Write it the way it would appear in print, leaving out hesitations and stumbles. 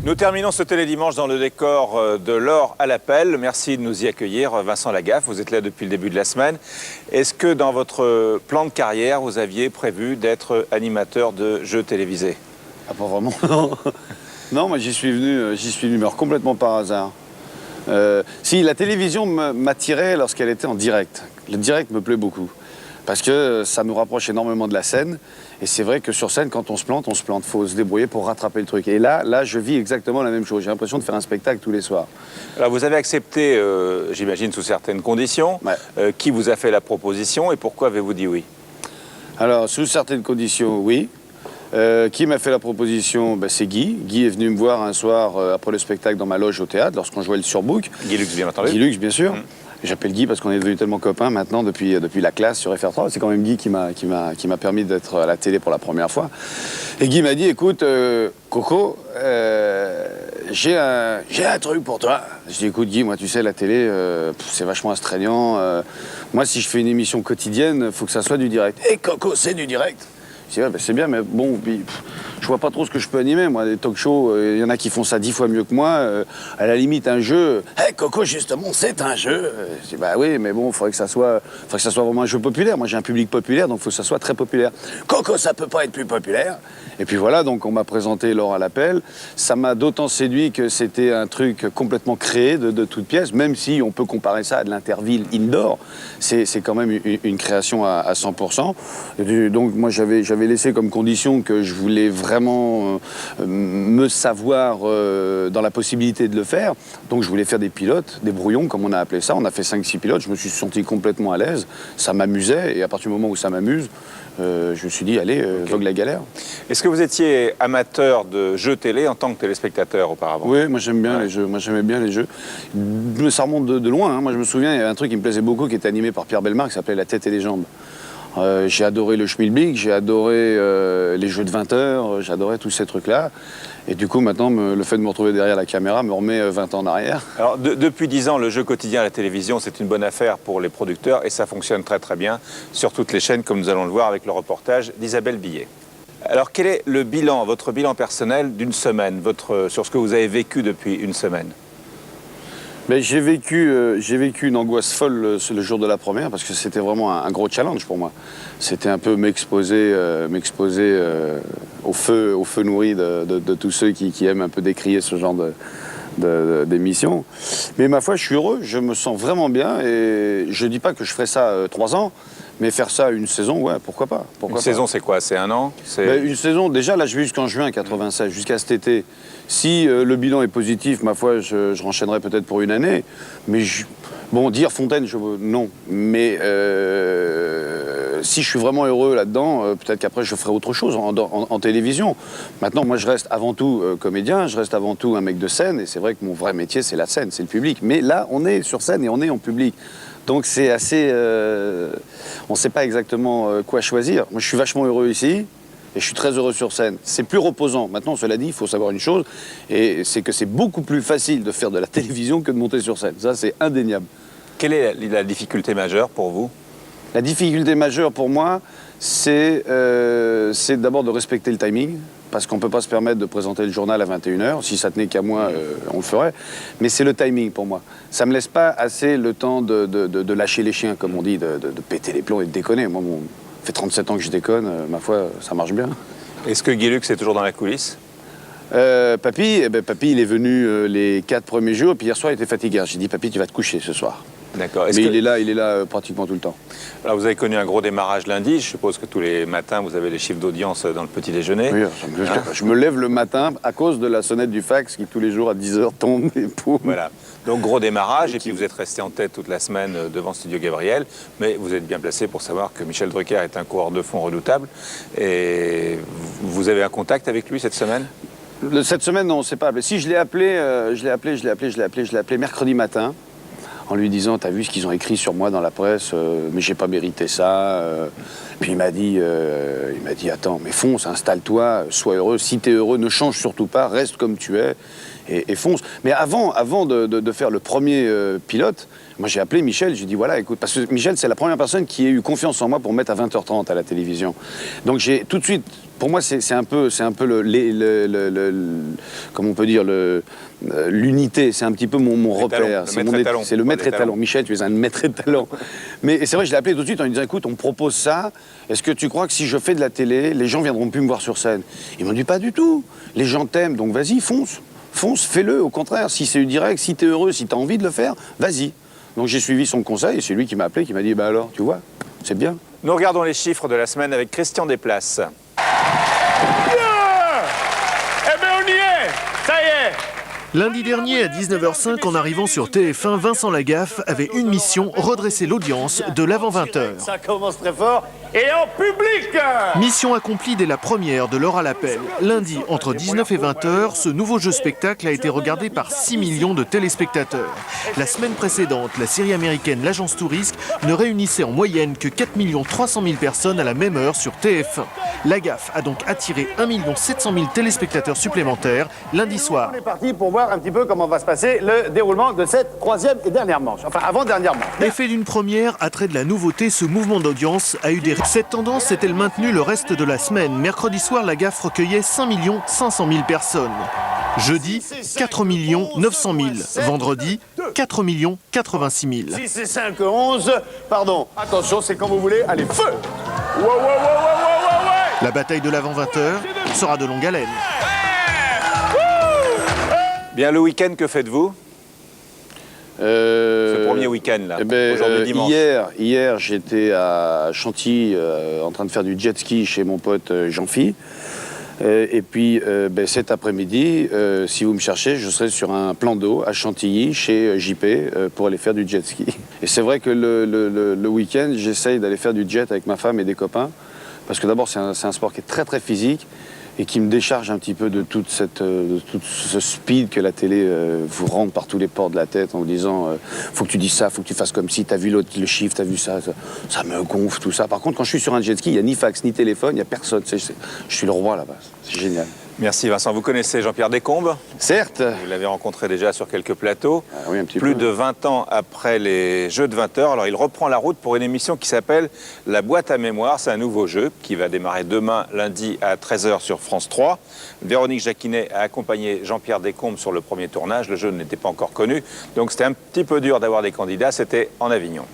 Nous terminons ce télédimanche dans le décor de l'Or à l'appel. Merci de nous y accueillir, Vincent Lagaffe. Vous êtes là depuis le début de la semaine. Est-ce que dans votre plan de carrière, vous aviez prévu d'être animateur de jeux télévisés? Ah, pas vraiment, non. Non, moi j'y suis venu, mais alors, complètement par hasard. Si, la télévision m'attirait lorsqu'elle était en direct. Le direct me plaît beaucoup. Parce que ça nous rapproche énormément de la scène. Et c'est vrai que sur scène, quand on se plante, on se plante. Il faut se débrouiller pour rattraper le truc. Et là, je vis exactement la même chose. J'ai l'impression de faire un spectacle tous les soirs. Alors vous avez accepté, j'imagine, sous certaines conditions. Ouais. Qui vous a fait la proposition et pourquoi avez-vous dit oui? Alors, sous certaines conditions, oui. Qui m'a fait la proposition? C'est Guy. Guy est venu me voir un soir après le spectacle dans ma loge au théâtre, lorsqu'on jouait le Surbook. Guy Lux, bien entendu. Guy Lux, bien sûr. J'appelle Guy parce qu'on est devenus tellement copains maintenant depuis la classe sur FR3. C'est quand même Guy qui m'a permis d'être à la télé pour la première fois. Et Guy m'a dit, écoute, Coco, j'ai un truc pour toi. Je dis, écoute Guy, moi tu sais, la télé, c'est vachement astreignant. Moi, si je fais une émission quotidienne, il faut que ça soit du direct. Et Coco, c'est du direct. Je dis, ouais, c'est bien, mais bon, je vois pas trop ce que je peux animer. Moi, des talk-shows, il y en a qui font ça 10 fois mieux que moi. À la limite, un jeu. Hey, Coco, justement, c'est un jeu. Je dis, bah oui, mais bon, il faudrait que ça soit vraiment un jeu populaire. Moi, j'ai un public populaire, donc il faut que ça soit très populaire. Coco, ça peut pas être plus populaire. Et puis voilà, donc on m'a présenté l'Or à l'appel. Ça m'a d'autant séduit que c'était un truc complètement créé de toutes pièces, même si on peut comparer ça à de l'Interville indoor. C'est quand même une création à 100%. Et donc moi, j'avais laissé comme condition que je voulais vraiment me savoir dans la possibilité de le faire. Donc je voulais faire des pilotes, des brouillons, comme on a appelé ça. On a fait 5-6 pilotes. Je me suis senti complètement à l'aise. Ça m'amusait. Et à partir du moment où ça m'amuse, je me suis dit, allez, vogue la galère. Est-ce que vous étiez amateur de jeux télé en tant que téléspectateur auparavant? Oui, moi j'aime bien les jeux. Moi j'aimais bien les jeux. Mais ça remonte de loin. Hein. Moi je me souviens, il y avait un truc qui me plaisait beaucoup qui était animé par Pierre Bellemare qui s'appelait La tête et les jambes. J'ai adoré le Schmilblick, j'ai adoré les jeux de 20 heures, j'adorais tous ces trucs-là. Et du coup, maintenant, le fait de me retrouver derrière la caméra me remet 20 ans en arrière. Alors, depuis 10 ans, le jeu quotidien à la télévision, c'est une bonne affaire pour les producteurs et ça fonctionne très très bien sur toutes les chaînes, comme nous allons le voir avec le reportage d'Isabelle Billet. Alors, quel est le bilan, votre bilan personnel d'une semaine, sur ce que vous avez vécu depuis une semaine? Mais j'ai vécu une angoisse folle le jour de la première parce que c'était vraiment un gros challenge pour moi. C'était un peu m'exposer au feu nourri de tous ceux qui aiment un peu décrier ce genre d'émission. Mais ma foi, je suis heureux, je me sens vraiment bien et je dis pas que je ferai ça 3 ans, mais faire ça une saison, ouais, pourquoi pas. Une saison, c'est quoi? C'est un an? Une saison, déjà, là, je vais jusqu'en juin 96, jusqu'à cet été. Si le bilan est positif, ma foi, je renchaînerai peut-être pour une année. Mais bon, dire Fontaine, non. Mais si je suis vraiment heureux là-dedans, peut-être qu'après, je ferai autre chose en télévision. Maintenant, moi, je reste avant tout comédien, je reste avant tout un mec de scène. Et c'est vrai que mon vrai métier, c'est la scène, c'est le public. Mais là, on est sur scène et on est en public. Donc c'est assez... on ne sait pas exactement quoi choisir. Moi, je suis vachement heureux ici et je suis très heureux sur scène. C'est plus reposant. Maintenant, cela dit, il faut savoir une chose, et c'est que c'est beaucoup plus facile de faire de la télévision que de monter sur scène. Ça, c'est indéniable. Quelle est la difficulté majeure pour vous? La difficulté majeure pour moi, c'est d'abord de respecter le timing. Parce qu'on ne peut pas se permettre de présenter le journal à 21h. Si ça tenait qu'à moi, on le ferait. Mais c'est le timing pour moi. Ça ne me laisse pas assez le temps de lâcher les chiens, comme on dit, de péter les plombs et de déconner. Moi, ça fait 37 ans que je déconne. Ma foi, ça marche bien. Est-ce que Guy Lux est toujours dans la coulisse? Papy, il est venu les 4 premiers jours. Puis hier soir, il était fatigué. J'ai dit, papy, tu vas te coucher ce soir. D'accord. Mais il est là pratiquement tout le temps. Alors vous avez connu un gros démarrage lundi. Je suppose que tous les matins, vous avez les chiffres d'audience dans le petit déjeuner. Oui, je me lève le matin à cause de la sonnette du fax qui tous les jours à 10h tombe et poum. Voilà. Donc gros démarrage et puis vous êtes resté en tête toute la semaine devant Studio Gabriel. Mais vous êtes bien placé pour savoir que Michel Drucker est un coureur de fond redoutable. Et vous avez un contact avec lui cette semaine? Cette semaine, non, on ne s'est pas appelé. Si, je l'ai appelé mercredi matin. En lui disant, t'as vu ce qu'ils ont écrit sur moi dans la presse, mais j'ai pas mérité ça. Puis il m'a dit, attends, mais fonce, installe-toi, sois heureux. Si t'es heureux, ne change surtout pas, reste comme tu es et fonce. Mais avant de faire le premier pilote, moi j'ai appelé Michel, j'ai dit voilà, écoute, parce que Michel c'est la première personne qui a eu confiance en moi pour mettre à 20h30 à la télévision. Donc j'ai tout de suite pour moi, c'est un peu comment on peut dire, l'unité. C'est un petit peu mon repère. C'est le maître étalon. Michel, tu es un maître étalon. Mais c'est vrai, je l'ai appelé tout de suite en lui disant, écoute, on me propose ça. Est-ce que tu crois que si je fais de la télé, les gens viendront plus me voir sur scène? Ils m'ont dit, pas du tout. Les gens t'aiment, donc vas-y, fonce. Fonce, fais-le. Au contraire, si c'est direct, si t'es heureux, si t'as envie de le faire, vas-y. Donc j'ai suivi son conseil et c'est lui qui m'a appelé, qui m'a dit, bah alors, tu vois, c'est bien. Nous regardons les chiffres de la semaine avec Christian Desplaces. Eh bien, on y est! Ça y est! Lundi dernier, à 19h05, en arrivant sur TF1, Vincent Lagaffe avait une mission, redresser l'audience de l'avant 20h. Ça commence très fort. Et en public! Mission accomplie dès la première de l'heure à l'appel. Lundi, entre 19 et 20h, ce nouveau jeu spectacle a été regardé par 6 millions de téléspectateurs. La semaine précédente, la série américaine L'Agence Touriste ne réunissait en moyenne que 4 300 000 personnes à la même heure sur TF1. Lagaffe a donc attiré 1 700 000 téléspectateurs supplémentaires lundi soir. On est parti pour voir un petit peu comment va se passer le déroulement de cette troisième et dernière manche. Enfin, avant-dernière manche. Effet d'une première, attrait de la nouveauté, ce mouvement d'audience a eu des... Cette tendance s'est-elle maintenue le reste de la semaine? Mercredi soir, Lagaffe recueillait 5 500 000 personnes. Jeudi, 4 900 000. Vendredi, 4 86 000. 6 et 5, 11. Pardon. Attention, c'est quand vous voulez. Allez, feu! Ouais, ouais, ouais, ouais, ouais, ouais. La bataille de l'avant 20h sera de longue haleine. Bien, le week-end, que faites-vous? Ce premier week-end, là, aujourd'hui dimanche. Hier j'étais à Chantilly en train de faire du jet ski chez mon pote Jean-Phi. Et puis cet après-midi, si vous me cherchez, je serai sur un plan d'eau à Chantilly chez JP pour aller faire du jet ski. Et c'est vrai que le week-end, j'essaye d'aller faire du jet avec ma femme et des copains. Parce que d'abord, c'est un sport qui est très très physique et qui me décharge un petit peu de tout ce speed que la télé vous rentre par tous les pores de la tête en vous disant faut que tu dises ça, faut que tu fasses comme si, t'as vu le chiffre, t'as vu ça, ça me gonfle, tout ça. Par contre, quand je suis sur un jet ski, il n'y a ni fax, ni téléphone, il n'y a personne. Je suis le roi là-bas, c'est génial. Merci Vincent. Vous connaissez Jean-Pierre Descombes? Certes. Vous l'avez rencontré déjà sur quelques plateaux. Ah oui, un petit Plus peu. de 20 ans après les Jeux de 20h, alors il reprend la route pour une émission qui s'appelle La boîte à mémoire. C'est un nouveau jeu qui va démarrer demain, lundi à 13h sur France 3. Véronique Jacquinet a accompagné Jean-Pierre Descombes sur le premier tournage. Le jeu n'était pas encore connu, donc c'était un petit peu dur d'avoir des candidats. C'était en Avignon.